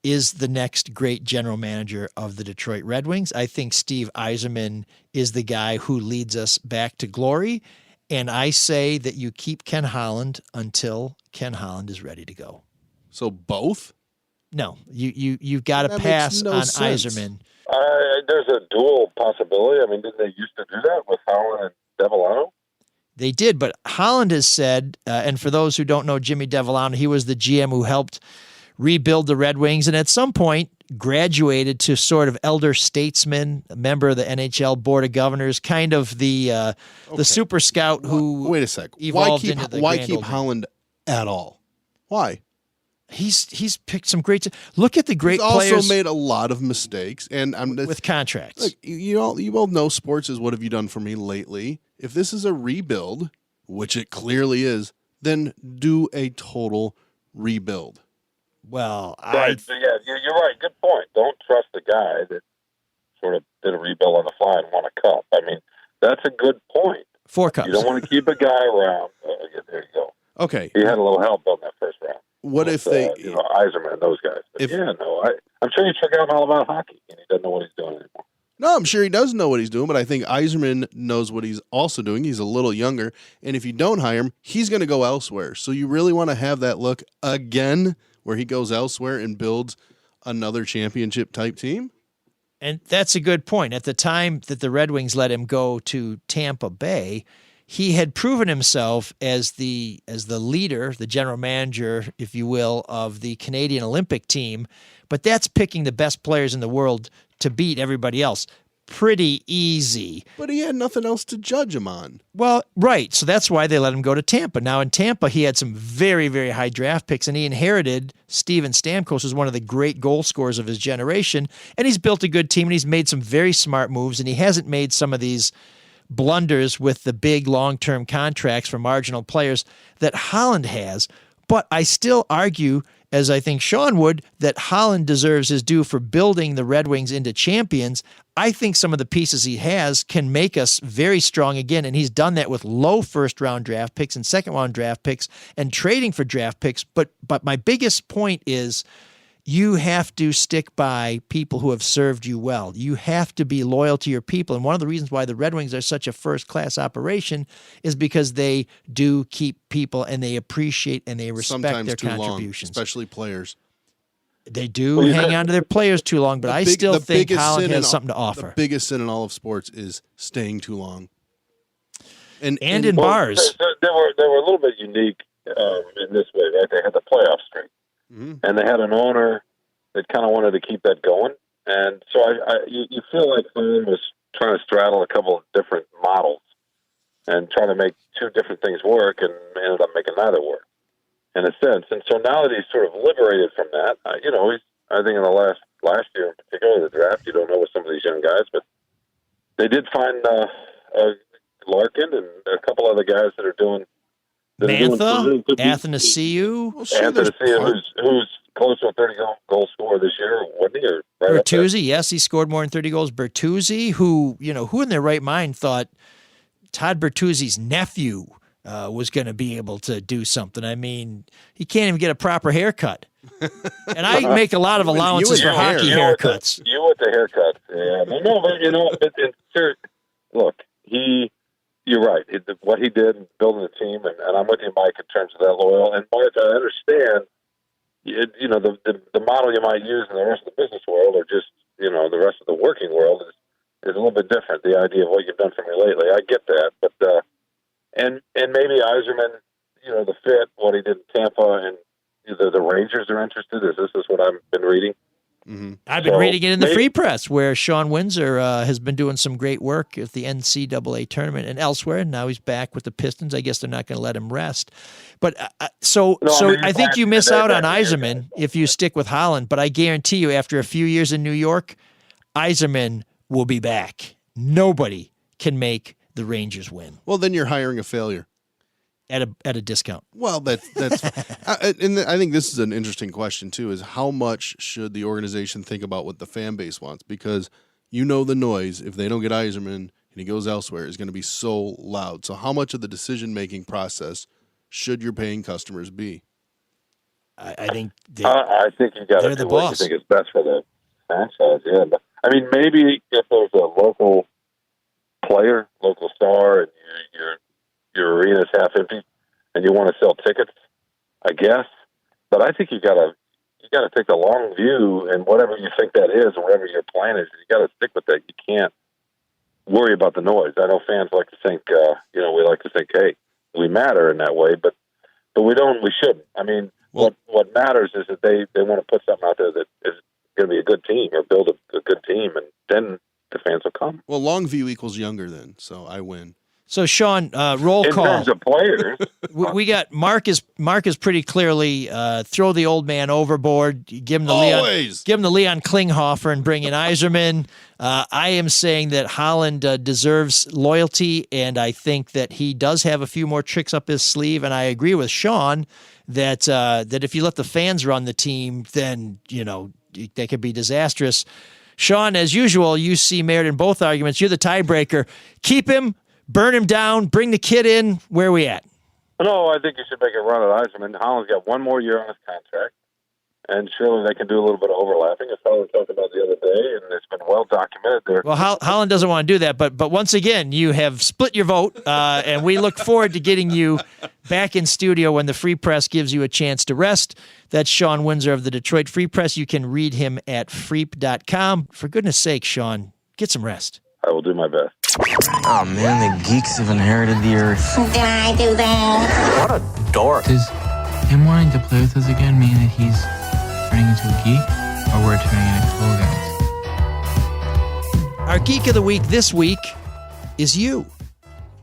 is the next great general manager of the Detroit Red Wings. I think Steve Yzerman is the guy who leads us back to glory. And I say that you keep Ken Holland until Ken Holland is ready to go. So both? No, you've got to pass on Yzerman. There's a dual possibility. I mean, didn't they used to do that with Holland and Devellano? They did, but Holland has said, and for those who don't know Jimmy Devellano, he was the GM who helped rebuild the Red Wings, and at some point graduated to sort of elder statesman, a member of the NHL Board of Governors, kind of the super scout who wait a sec. Evolved into the why Grand keep Old Holland at all? Why? He's picked some great. Look at the great He's players. Also made a lot of mistakes, and with contracts. Look, you both know sports is what have you done for me lately. If this is a rebuild, which it clearly is, then do a total rebuild. Well, right. Yeah, you're right. Good point. Don't trust the guy that sort of did a rebuild on the fly and won a cup. I mean, that's a good point. 4 cups. You don't want to keep a guy around. There you go. Okay. He had a little help on that first round. What if they, Yzerman and those guys? But I'm sure he's forgotten all about hockey and he doesn't know what he's doing anymore. No, I'm sure he does know what he's doing, but I think Yzerman knows what he's also doing. He's a little younger, and if you don't hire him, he's going to go elsewhere. So you really want to have that look again where he goes elsewhere and builds another championship-type team? And that's a good point. At the time that the Red Wings let him go to Tampa Bay, he had proven himself as the leader, the general manager, if you will, of the Canadian Olympic team. But that's picking the best players in the world to beat everybody else. Pretty easy. But he had nothing else to judge him on. Well, right. So that's why they let him go to Tampa. Now, in Tampa, he had some very, very high draft picks, and he inherited Steven Stamkos, who's one of the great goal scorers of his generation, and he's built a good team, and he's made some very smart moves, and he hasn't made some of these blunders with the big long-term contracts for marginal players that Holland has. But I still argue, as I think Shawn would, that Holland deserves his due for building the Red Wings into champions. I think some of the pieces he has can make us very strong again, and he's done that with low first-round draft picks and second-round draft picks and trading for draft picks. But my biggest point is you have to stick by people who have served you well. You have to be loyal to your people. And one of the reasons why the Red Wings are such a first-class operation is because they do keep people and they appreciate and they respect Sometimes their too contributions. Long, especially players. They do hang on to their players too long, but I still think Holland has something to offer. The biggest sin in all of sports is staying too long. And in bars. They were a little bit unique in this way, right? They had the playoff streak. Mm-hmm. And they had an owner that kind of wanted to keep that going. And so you feel like Holland was trying to straddle a couple of different models and trying to make two different things work and ended up making neither work in a sense. And so now that he's sort of liberated from that, he's, I think in the last year in particular, the draft, you don't know with some of these young guys, but they did find Larkin and a couple other guys that are doing Mantha, Athanasiou, who's close to a 30-goal scorer this year, wasn't he? Bertuzzi, yes, he scored more than 30 goals. Bertuzzi, who in their right mind thought Todd Bertuzzi's nephew was going to be able to do something. I mean, he can't even get a proper haircut. And I make a lot of allowances for hockey haircuts. You with the haircuts, yeah. No, but look, you're right. What he did in building the team, and I'm with you, Mike, in terms of that loyal. And Mark, I understand, the model you might use in the rest of the business world, or just the rest of the working world, is a little bit different. The idea of what you've done for me lately, I get that, but and maybe Yzerman, the fit, what he did in Tampa, and the Rangers are interested. This is what I've been reading. Mm-hmm. I've been reading it in the Free Press, where Shawn Windsor has been doing some great work at the NCAA tournament and elsewhere. Now he's back with the Pistons. I guess they're not going to let him rest. But I think you miss out on Yzerman if you stick with Holland. But I guarantee you, after a few years in New York, Yzerman will be back. Nobody can make the Rangers win. Well, then you're hiring a failure. At a discount. Well, that's and I think this is an interesting question too, is how much should the organization think about what the fan base wants? Because the noise, if they don't get Yzerman and he goes elsewhere, is going to be so loud. So how much of the decision-making process should your paying customers be? I think I think you got to do what you think is best for the franchise. Yeah, but, I mean, maybe if there's a local player, local star, and your arena's half empty, and you want to sell tickets, I guess. But I think you got to take the long view, and whatever you think that is, or whatever your plan is, you got to stick with that. You can't worry about the noise. I know fans like to think, we like to think, hey, we matter in that way, but we don't. We shouldn't. I mean, what matters is that they want to put something out there that is going to be a good team, or build a good team, and then the fans will come. Well, long view equals younger then, so I win. So, Shawn, roll call. In terms of players. we got Mark is pretty clearly throw the old man overboard, give him the Leon Klinghoffer and bring in Yzerman. I am saying that Holland deserves loyalty, and I think that he does have a few more tricks up his sleeve, and I agree with Shawn that if you let the fans run the team, then, they could be disastrous. Shawn, as usual, you see merit in both arguments. You're the tiebreaker. Keep him. Burn him down, bring the kid in. Where are we at? No, I think you should make a run at Yzerman. Holland's got one more year on his contract, and surely they can do a little bit of overlapping, as Holland talked about the other day, and it's been well documented there. Well, Holland doesn't want to do that, but once again, you have split your vote, and we look forward to getting you back in studio when the Free Press gives you a chance to rest. That's Shawn Windsor of the Detroit Free Press. You can read him at freep.com. For goodness sake, Shawn, get some rest. I will do my best. Oh, man, the geeks have inherited the earth. Did I do that? What a dork. Does him wanting to play with us again mean that he's turning into a geek? Or we're turning into cool guys? Our Geek of the Week this week is you.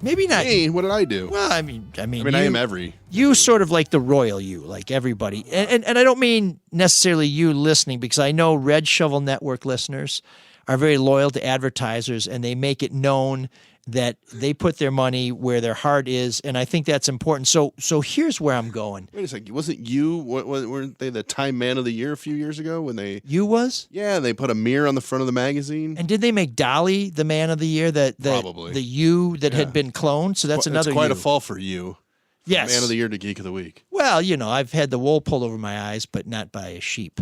Maybe not. Hey, what did I do? Well, I mean, I am every. You sort of like the royal you, like everybody. And I don't mean necessarily you listening, because I know Red Shovel Network listeners are very loyal to advertisers, and they make it known that they put their money where their heart is, and I think that's important. So here's where I'm going. Wait a second. Wasn't you, weren't they the Time Man of the Year a few years ago when they... You was? Yeah, they put a mirror on the front of the magazine. And did they make Dolly the Man of the Year? Probably. The you that had been cloned? So that's another It's quite you. a fall for you. Yes. Man of the Year to Geek of the Week. Well, I've had the wool pulled over my eyes, but not by a sheep.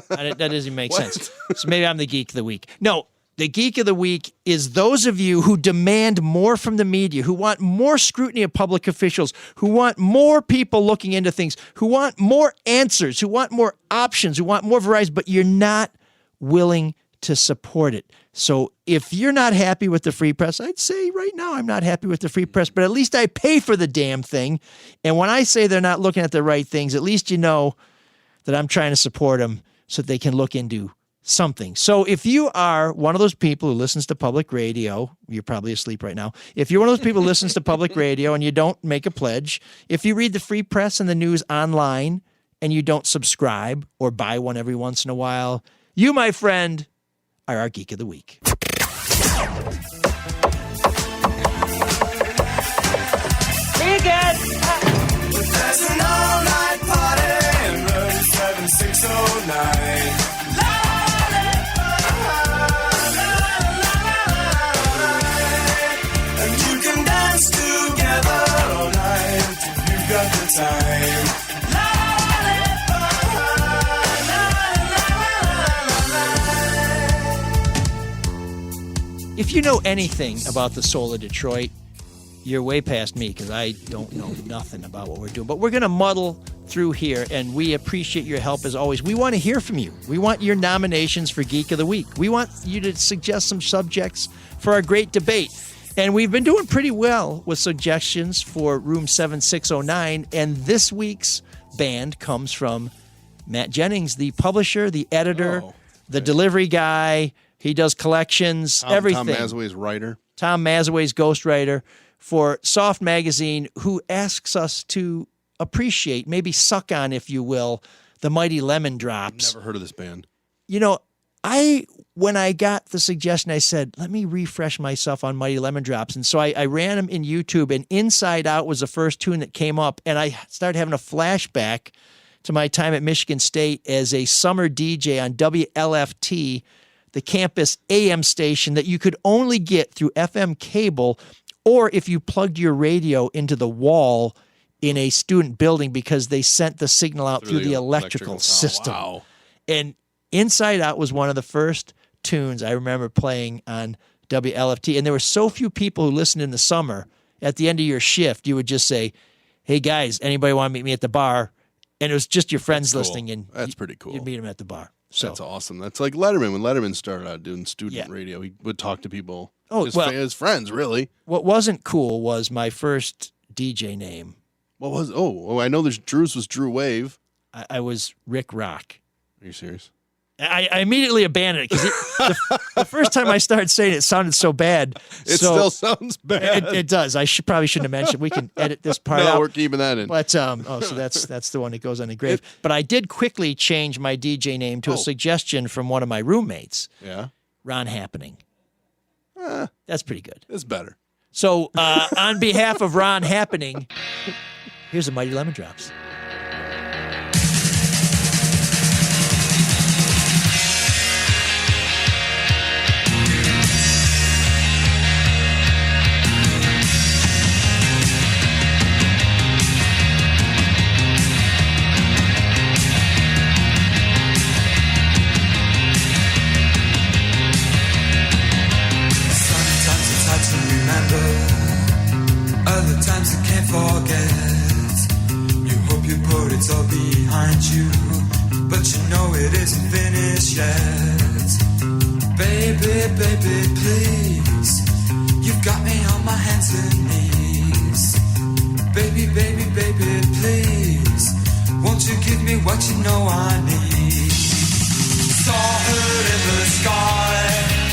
That doesn't make sense. So maybe I'm the Geek of the Week. No, the Geek of the Week is those of you who demand more from the media, who want more scrutiny of public officials, who want more people looking into things, who want more answers, who want more options, who want more variety, but you're not willing to support it. So if you're not happy with the free press, I'd say right now I'm not happy with the free press, but at least I pay for the damn thing. And when I say they're not looking at the right things, at least you know that I'm trying to support them so that they can look into something. So if you are one of those people who listens to public radio, you're probably asleep right now. If you're one of those people who listens to public radio and you don't make a pledge, if you read the free press and the news online and you don't subscribe or buy one every once in a while, you, my friend, are our Geek of the Week. There's an all-night party in room 7609. And you can dance together all night if you've got the time. If you know anything about the soul of Detroit, you're way past me, because I don't know nothing about what we're doing. But we're going to muddle through here, and we appreciate your help as always. We want to hear from you. We want your nominations for Geek of the Week. We want you to suggest some subjects for our great debate. And we've been doing pretty well with suggestions for Room 7609, and this week's band comes from Matt Jennings, the publisher, the editor, the delivery guy. He does collections, everything. Tom Mazaway's writer. Tom Mazaway's ghostwriter for Soft Magazine, who asks us to appreciate, maybe suck on, if you will, the Mighty Lemon Drops. Never heard of this band. When I got the suggestion, I said, let me refresh myself on Mighty Lemon Drops. And so I ran them in YouTube, and Inside Out was the first tune that came up. And I started having a flashback to my time at Michigan State as a summer DJ on WLFT, the campus AM station that you could only get through FM cable, or if you plugged your radio into the wall in a student building, because they sent the signal out through the electrical system. Oh, wow. And Inside Out was one of the first tunes I remember playing on WLFT. And there were so few people who listened in the summer. At the end of your shift, you would just say, hey, guys, anybody want to meet me at the bar? And it was just your friends listening. And that's pretty cool. You'd meet them at the bar. So that's awesome. That's like Letterman. When Letterman started out doing student radio, he would talk to people, his friends, really. What wasn't cool was my first DJ name. What was? I know Drew's was Drew Wave. I was Rick Rock. Are you serious? I immediately abandoned it because the first time I started saying it, it sounded so bad. It still sounds bad. It does. I probably shouldn't have mentioned. We can edit this part out. No, we're keeping that in. But so that's the one that goes on the grave. But I did quickly change my DJ name to a suggestion from one of my roommates. Yeah, Ron Happening. That's pretty good. It's better. So on behalf of Ron Happening, here's the Mighty Lemon Drops. Other times you can't forget. You hope you put it all behind you, but you know it isn't finished yet. Baby, baby, please. You've got me on my hands and knees. Baby, baby, baby, please. Won't you give me what you know I need? Saw her in the sky.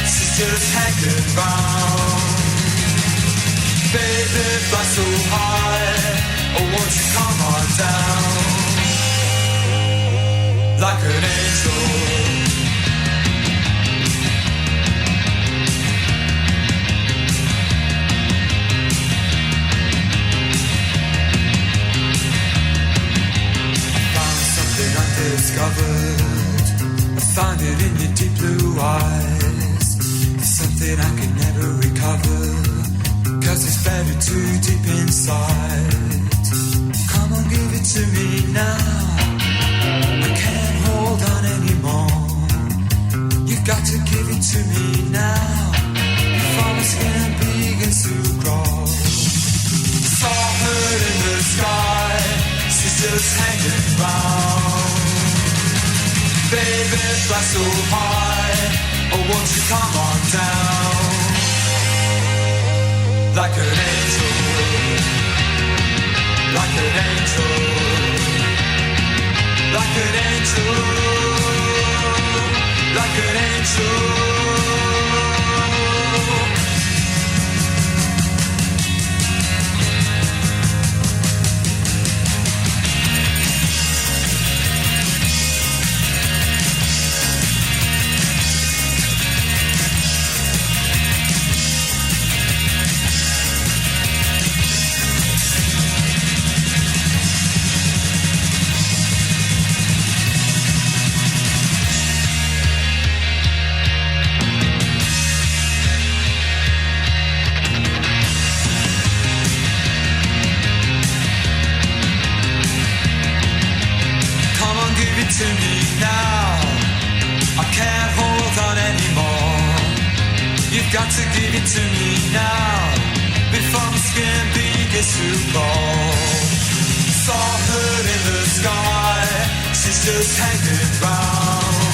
She's just hanging round. Baby, fly so high. Oh, won't you come on down? Like an angel. Undiscovered, I found it in your deep blue eyes. It's something I could never recover, 'cause it's buried too deep inside. Come on, give it to me now. I can't hold on anymore. You've got to give it to me now, before my skin begins to grow. Saw her in the sky. She's just hanging round. Baby, fly so high. Oh, won't you come on down? Like an angel. Like an angel. Like an angel. Like an angel. To me now, I can't hold on anymore. You've got to give it to me now, before my skin begins to glow. Saw her in the sky, she's just hanging round.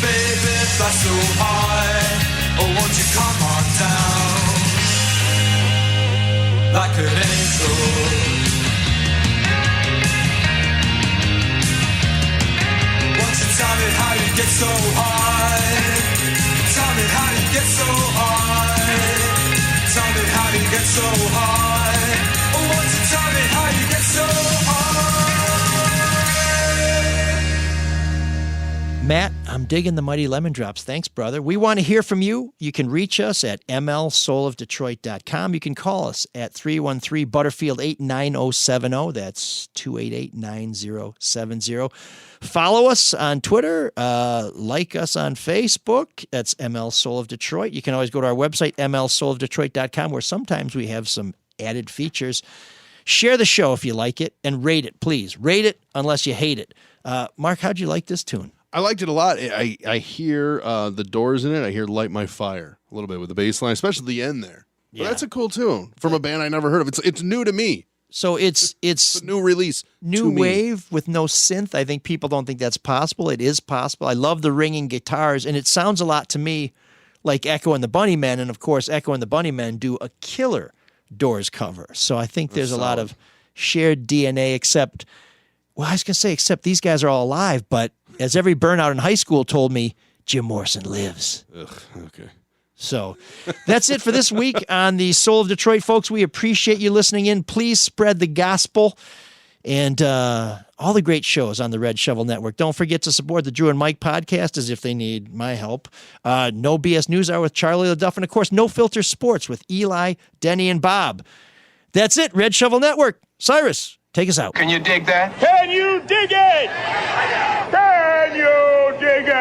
Baby, fly so high, oh won't you come on down? Like an angel. Tell me how you get so high. Tell me how you get so high. Tell me how you get so high. Oh, won't you tell me how you get so high? Matt, I'm digging the Mighty Lemon Drops. Thanks, brother. We want to hear from you. You can reach us at mlsoulofdetroit.com. You can call us at 313-Butterfield-89070. That's 288-9070. Follow us on Twitter. Like us on Facebook. That's ML Soul of Detroit. You can always go to our website, mlsoulofdetroit.com, where sometimes we have some added features. Share the show if you like it, and rate it, please. Rate it unless you hate it. Mark, how'd you like this tune? I liked it a lot. I hear the Doors in it. I hear Light My Fire a little bit with the bass line, especially the end there. Yeah. But that's a cool tune from a band I never heard of. It's new to me. So it's a new release. New wave with no synth. I think people don't think that's possible. It is possible. I love the ringing guitars, and it sounds a lot to me like Echo and the Bunnymen, and of course Echo and the Bunnymen do a killer Doors cover. So I think there's a lot of shared DNA, except these guys are all alive, but as every burnout in high school told me, Jim Morrison lives. Ugh, okay. So that's it for this week on the Soul of Detroit, folks. We appreciate you listening in. Please spread the gospel and all the great shows on the Red Shovel Network. Don't forget to support the Drew and Mike podcast as if they need my help. No BS News Hour with Charlie LaDuff, and of course, No Filter Sports with Eli, Denny, and Bob. That's it, Red Shovel Network. Cyrus, take us out. Can you dig that? Can you dig it? Can you dig it?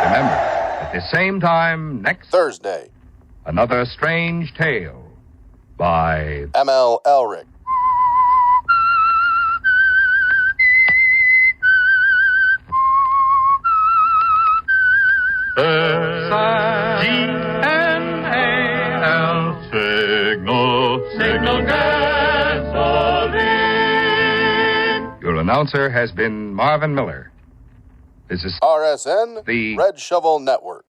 Remember, at the same time next Thursday, another strange tale by ML Elrick. G-N-A-L Signal gasoline. Your announcer has been Marvin Miller. This is RSN, the Red Shovel Network.